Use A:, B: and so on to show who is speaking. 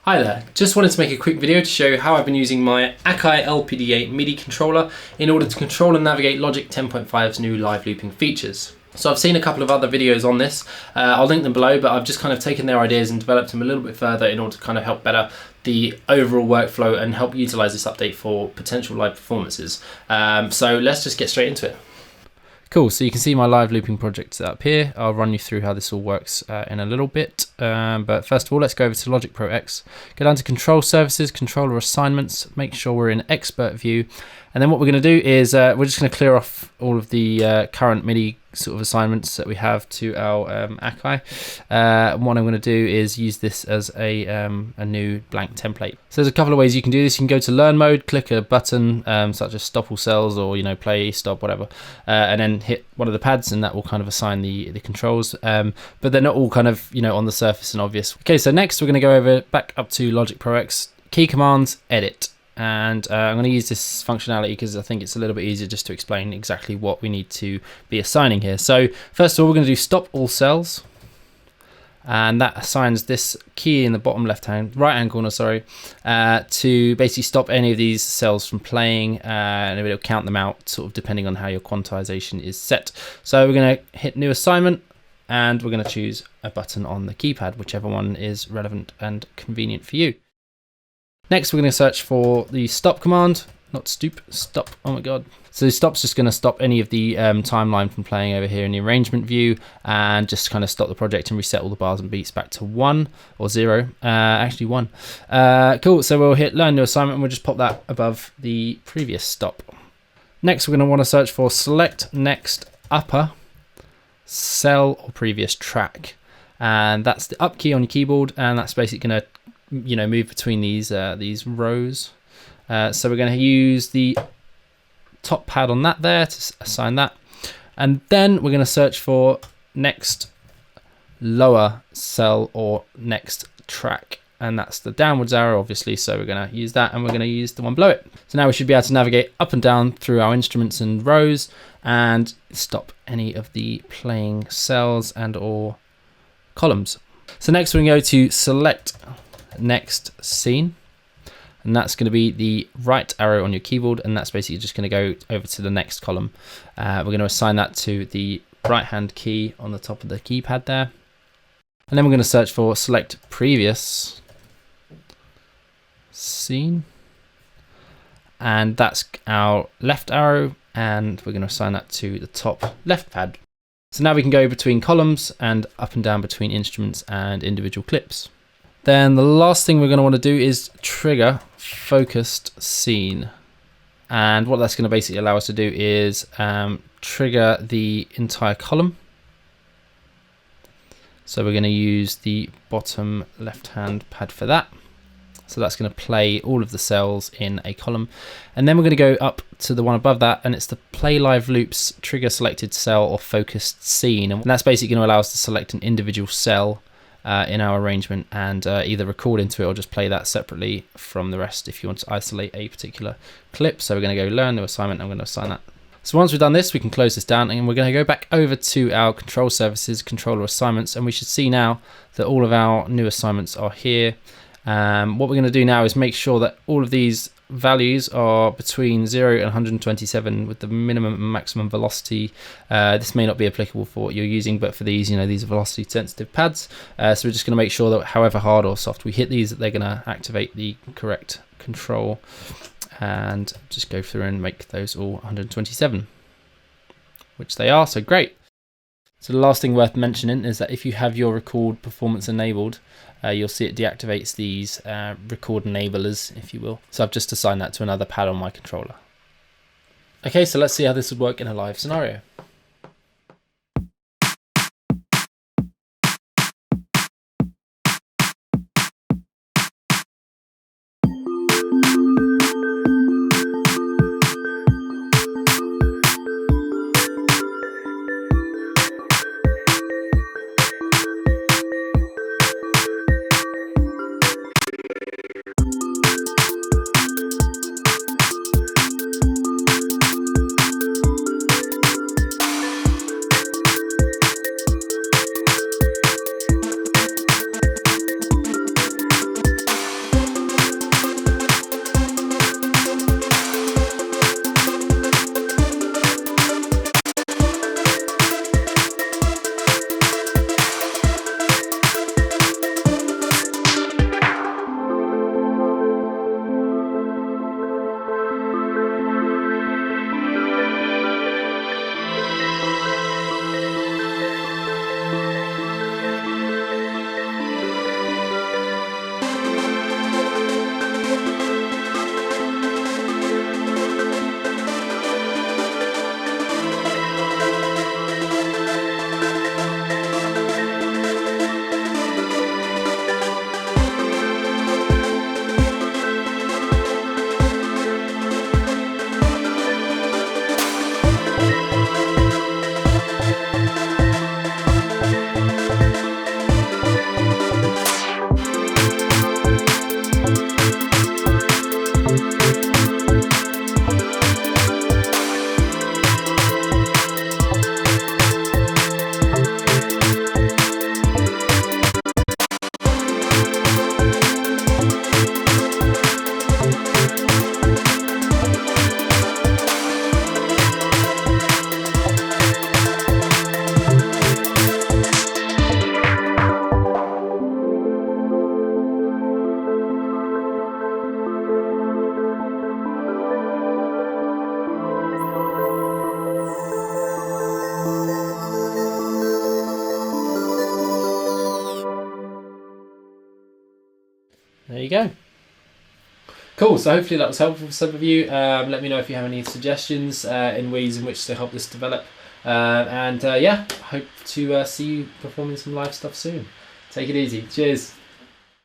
A: Hi there, just wanted to make a quick video to show how I've been using my Akai LPD8 MIDI controller in order to control and navigate Logic 10.5's new live looping features. So I've seen a couple of other videos on this, I'll link them below, but I've just kind of taken their ideas and developed them a little bit further in order to kind of help better the overall workflow and help utilize this update for potential live performances. So let's just get straight into it. Cool, so you can see my live looping project up here. I'll run you through how this all works in a little bit. But first of all, let's go over to Logic Pro X. Go down to Control Services, Controller Assignments, make sure we're in Expert View. And then what we're going to do is we're just going to clear off all of the current MIDI sort of assignments that we have to our Akai. What I'm going to do is use this as a new blank template. So there's a couple of ways you can do this. You can go to Learn Mode, click a button such as Stop All Cells or play, stop, whatever, and then hit one of the pads, and that will kind of assign the controls. But they're not all kind of on the surface and obvious. Okay, so next we're going to go over back up to Logic Pro X, Key Commands, Edit. And I'm going to use this functionality because I think it's a little bit easier just to explain exactly what we need to be assigning here. So first of all, we're going to do Stop All Cells, and that assigns this key in the bottom right hand corner, to basically stop any of these cells from playing, and it'll count them out sort of depending on how your quantization is set. So we're going to hit New Assignment, and we're going to choose a button on the keypad, whichever one is relevant and convenient for you. Next, we're going to search for the stop command, not stoop, stop, oh my god. So stop's just going to stop any of the timeline from playing over here in the arrangement view, and just kind of stop the project and reset all the bars and beats back to 1 or 0, actually 1. Cool, so we'll hit Learn New Assignment, and we'll just pop that above the previous stop. Next, we're going to want to search for Select Next Upper Cell or Previous Track, and that's the up key on your keyboard, and that's basically going to move between these rows. So we're going to use the top pad on that there to assign that, and then we're going to search for next lower cell or next track, and that's the downwards arrow obviously, so we're going to use that, and we're going to use the one below it. So now we should be able to navigate up and down through our instruments and rows and stop any of the playing cells and or columns. So next we're going to go to Select Next Scene, and that's going to be the right arrow on your keyboard, and that's basically just going to go over to the next column. We're going to assign that to the right hand key on the top of the keypad there, and then we're going to search for Select Previous Scene, and that's our left arrow, and we're going to assign that to the top left pad. So now we can go between columns and up and down between instruments and individual clips. Then the last thing we're going to want to do is trigger focused scene. And what that's going to basically allow us to do is trigger the entire column. So we're going to use the bottom left-hand pad for that. So that's going to play all of the cells in a column. And then we're going to go up to the one above that, and it's the Play Live Loops Trigger Selected Cell or Focused Scene. And that's basically going to allow us to select an individual cell in our arrangement and either record into it or just play that separately from the rest if you want to isolate a particular clip. So we're going to go Learn New Assignment, I'm going to assign that. So once we've done this, we can close this down, and we're going to go back over to our Control Services, Controller Assignments, and we should see now that all of our new assignments are here. What we're going to do now is make sure that all of these values are between 0 and 127 with the minimum and maximum velocity. This may not be applicable for what you're using, but for these, these are velocity sensitive pads. So we're just going to make sure that however hard or soft we hit these, that they're going to activate the correct control, and just go through and make those all 127, which they are, so great. So the last thing worth mentioning is that if you have your record performance enabled, you'll see it deactivates these record enablers, if you will. So I've just assigned that to another pad on my controller. Okay, so let's see how this would work in a live scenario. there you go. Cool, so hopefully that was helpful for some of you. Let me know if you have any suggestions in ways in which to help this develop. Yeah, hope to see you performing some live stuff soon. Take it easy. Cheers.